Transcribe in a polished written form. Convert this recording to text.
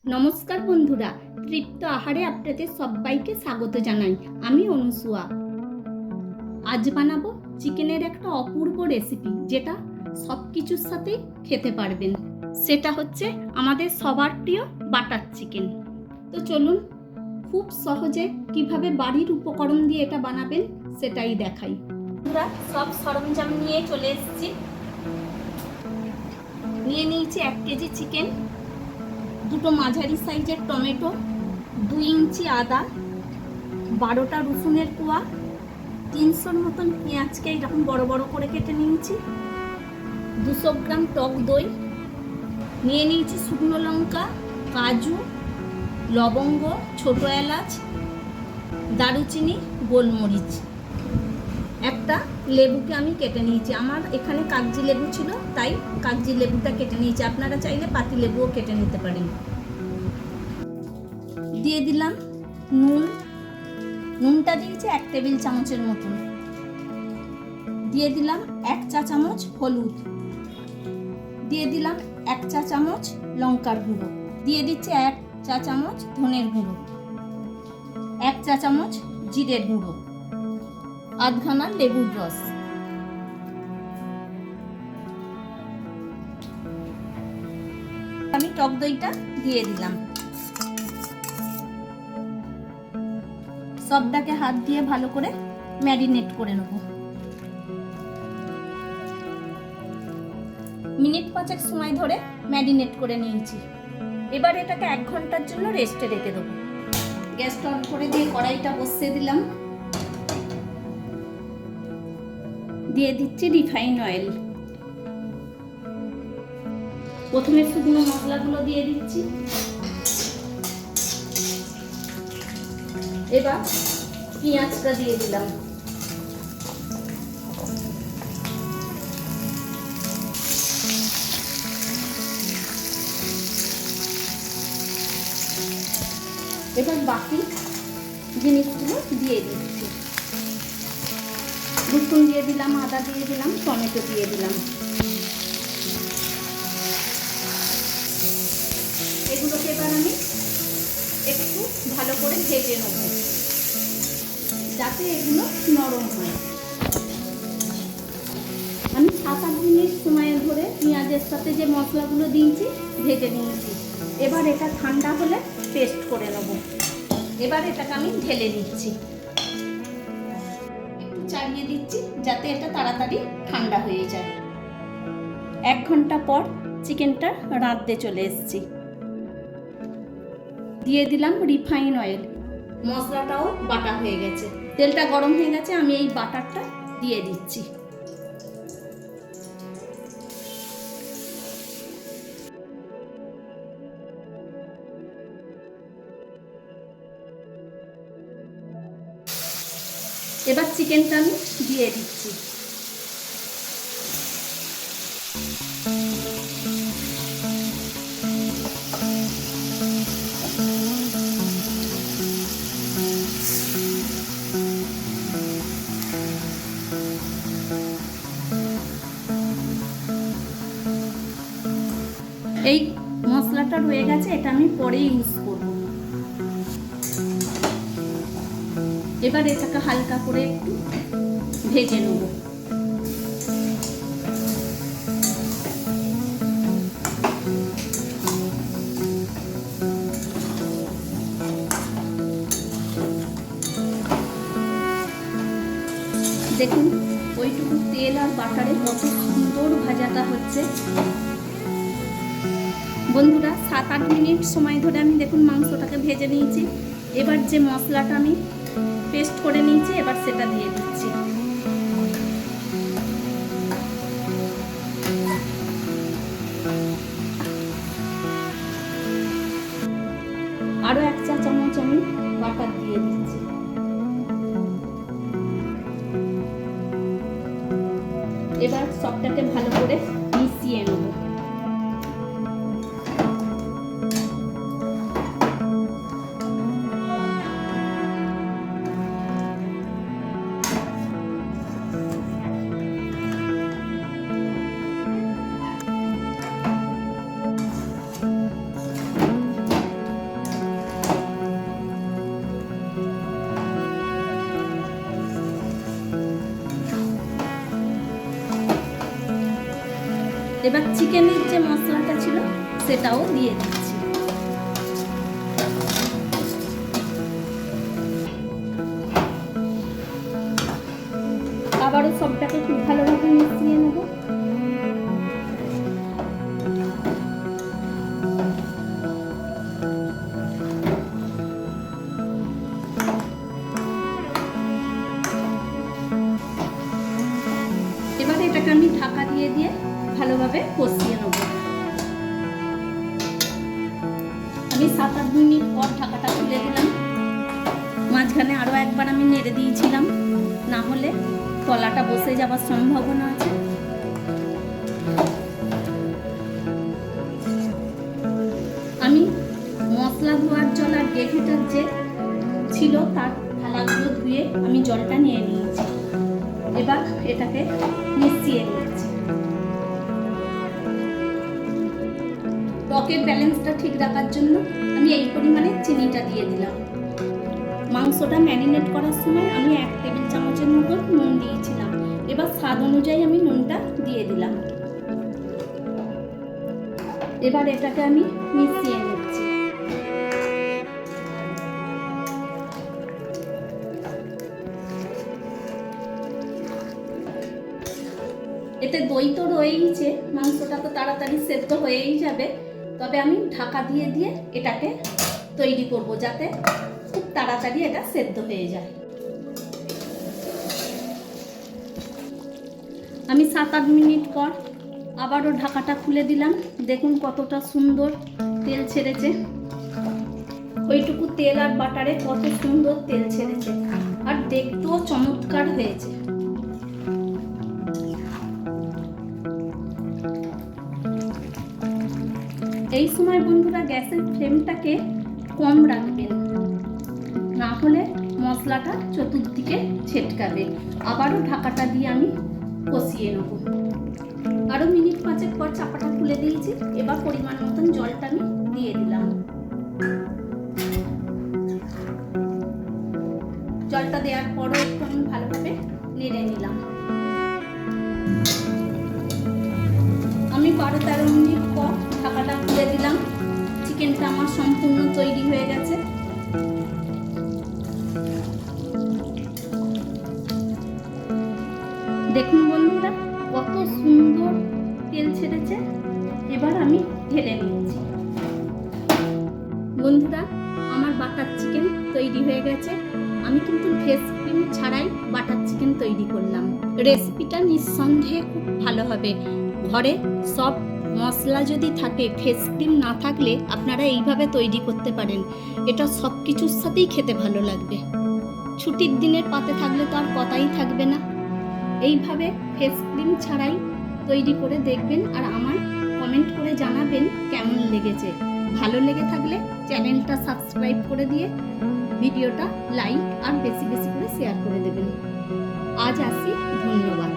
নমস্কার বন্ধুরা, তৃপ্ত আহারে আপনাদের সবাইকে স্বাগত জানাই। আমি অনুসুয়া। আজ বানাবো চিকেনের একটা অপূর্ব রেসিপি, যেটা সব কিছুর সাথেই খেতে পারবেন। সেটা হচ্ছে আমাদের সবার প্রিয় বাটার চিকেন। তো চলুন খুব সহজে কিভাবে বাড়ির উপকরণ দিয়ে এটা বানাবেন সেটাই দেখাই। বন্ধুরা, সব সরঞ্জাম নিয়ে চলে এসেছি। নিয়ে নিয়েছি 1 কেজি চিকেন, দুটো মাঝারি সাইজের টমেটো, 2 ইঞ্চি আদা, 12টা রসুনের কোয়া, 300 মতন পেঁয়াজকে এরকম বড় বড় করে কেটে নিয়েছি, 200 গ্রাম টক দই, নিয়ে নিয়েছি শুকনো লঙ্কা, কাজু, লবঙ্গ, ছোট এলাচ, দারুচিনি, গোলমরিচ, একটা লেবুকে আমি কেটে নিয়েছি। আমার এখানে কাগজি লেবু ছিল, তাই কাগজি লেবুটা কেটে নিয়েছি। আপনারা চাইলে পাতি লেবুও কেটে নিতে পারেন। দিয়ে দিলাম নুনটা দিয়েছি 1 টেবিল চামচের মতন। দিয়ে দিলাম 1 চা চামচ হলুদ, দিয়ে দিলাম 1 চা চামচ লঙ্কার গুঁড়ো, দিয়ে দিচ্ছি 1 চা চামচ ধনের গুঁড়ো, 1 চা চামচ জিরের গুঁড়ো, আধখানা লেবুর রস। আমি টক দইটা দিয়ে দিলাম। সবটাকে হাত দিয়ে ভালো করে ম্যারিনেট করে নেব। মিনিট 5 সময় ধরে ম্যারিনেট করে নিয়েছি। এবার এটাকে 1 ঘন্টার জন্য রেস্টে রেখে দেবো। গ্যাসটা অন করে দিয়ে কড়াইটা বসিয়ে দিলাম। দিয়ে দিচ্ছি রিফাইন অয়েল। প্রথমে শুকনো মশলাগুলো দিয়ে দিচ্ছি। এবার পেঁয়াজটা দিয়ে দিলাম। এবার বাকি জিনিসগুলো দিয়ে দিচ্ছি। রসুন দিয়ে দিলাম, আদা দিয়ে দিলাম, টমেটো দিয়ে দিলাম। এগুলোকে এবার আমি একটু ভালো করে ভেজে নেব, যাতে এগুলো নরম হয়। আমি 7-8 মিনিট সময় ধরে পেঁয়াজের সাথে যে মশলাগুলো দিয়েছি ভেজে নিয়েছি। এবার এটা ঠান্ডা হলে পেস্ট করে নেব। এবার এটাকে আমি ঢেলে নিচ্ছি, একটু চাড়িয়ে দিচ্ছি যাতে এটা তাড়াতাড়ি ঠান্ডা হয়ে যায়। 1 ঘন্টা পর চিকেনটা রাঁধতে চলে এসেছি। দিয়ে দিলাম রিফাইন অয়েল। মশলাটাও বাটা হয়ে গেছে, তেলটা গরম হয়ে গেছে। আমি এই বাটারটা দিয়ে দিচ্ছি। এবার চিকেনটা আমি দিয়ে দিচ্ছি। এই মশলাটা রয়ে গেছে, এটা আমি পরে ইউজ করব। এবার এটাকে হালকা করে একটু ভেজে নেব। দেখুন ওইটুকু তেল আর বাটারে কত সুন্দর ভাজাটা হচ্ছে। বন্ধুরা, 7-8 মিনিট সময় ধরে আমি দেখুন মাংসটাকে ভেজে নিয়েছি। এবার যে মশলাটা আমি পেস্ট করে নিয়েছি, এবার সেটা দিয়ে দিচ্ছি। আরো 1 চা চামচ আমি বাটার দিয়ে দিচ্ছি। এবার সবটাকে ভালো করে মিশিয়ে নেব। এবার চিকেনের যে মশলাটা ছিল সেটাও দিয়ে দিচ্ছি। আবারও সবটাকে খুব ভালোভাবে মিশিয়ে নেব। এবারে এটাকে আমি ঢাকা দিয়ে দিয়ে ভালোভাবে কষিয়ে নেব। আমি 7-8 মিনিট পর ঢাকাটা খুলে দিলাম। মাঝখানে আরও একবার আমি নেড়ে দিয়েছিলাম, না হলে তলাটা বসে যাওয়ার সম্ভাবনা আছে। আমি মশলা ধোয়ার জল আর গ্রেভিটার যে ছিল তার থালাগুলো ধুয়ে আমি জলটা নিয়ে নিয়েছি। এবার এটাকে মিশিয়ে নিচ্ছি। টকের ব্যালেন্সটা ঠিক রাখার জন্য আমি এই পরিমাণে চিনিটা দিয়ে দিলাম। মাংসটা ম্যারিনেট করার সময় আমি 1 টেবিল চামচের মতো নুন দিয়েছিলাম। এবার স্বাদ অনুযায়ী আমি নুনটা দিয়ে দিলাম। এবার এটাকে আমি মিশিয়ে নিচ্ছি। এতে দই তো রয়েইছে, মাংসটা তো তাড়াতাড়ি সেদ্ধ হয়েই যাবে। তবে আমি ঢাকা দিয়ে দিয়ে এটাকে তৈরি করব, যাতে খুব তাড়াতাড়ি এটা সেদ্ধ হয়ে যায়। আমি 7-8 মিনিট পর আবারও ঢাকাটা খুলে দিলাম। দেখুন কতটা সুন্দর তেল ছেড়েছে। ওইটুকু তেল আর বাটারে কত সুন্দর তেল ছেড়েছে, আর দেখতেও চমৎকার হয়েছে। এই সময় বন্ধুরা গ্যাসের ফ্লেমটাকে কম রাখবেন, না হলে মশলাটা চতুর্দিকে ছেটকাবে। আবারও ঢাকাটা দিয়ে আমি কষিয়ে নেব। আরও মিনিট 5 পর চাপাটা খুলে দিয়েছি। এবার পরিমাণ মতন জলটা আমি দিয়ে দিলাম। জলটা দেওয়ার পরও একটু আমি ভালোভাবে নেড়ে নিলাম। আমি 12-13 মিনিট পর ঢাকাটা খুলে দিলাম। চিকেনটা আমার সম্পূর্ণ তৈরি হয়ে গেছে। দেখুন বন্ধুরা কত সুন্দর তেল ছেড়েছে। এবার আমি ঢেলে নিচ্ছি। বন্ধুরা আমার বাটার চিকেন তৈরি হয়ে গেছে। আমি কিন্তু ফেস ক্রিম ছাড়াই বাটার চিকেন তৈরি করলাম। রেসিপিটা নিঃসন্দেহে খুব ভালো হবে। ঘরে সব মশলা যদি থাকে, ফেস ক্রিম না থাকলে আপনারা এইভাবে তৈরি করতে পারেন। এটা সব কিছুর সাথেই খেতে ভালো লাগবে। ছুটির দিনের পাতে থাকলে তো আর কথাই থাকবে না। এইভাবে ফেস ক্রিম ছাড়াই তৈরি করে দেখবেন, আর আমার কমেন্ট করে জানাবেন কেমন লেগেছে। ভালো লেগে থাকলে চ্যানেলটা সাবস্ক্রাইব করে দিয়ে ভিডিওটা লাইক আর বেশি বেশি করে শেয়ার করে দেবেন। আজ আসি, ধন্যবাদ।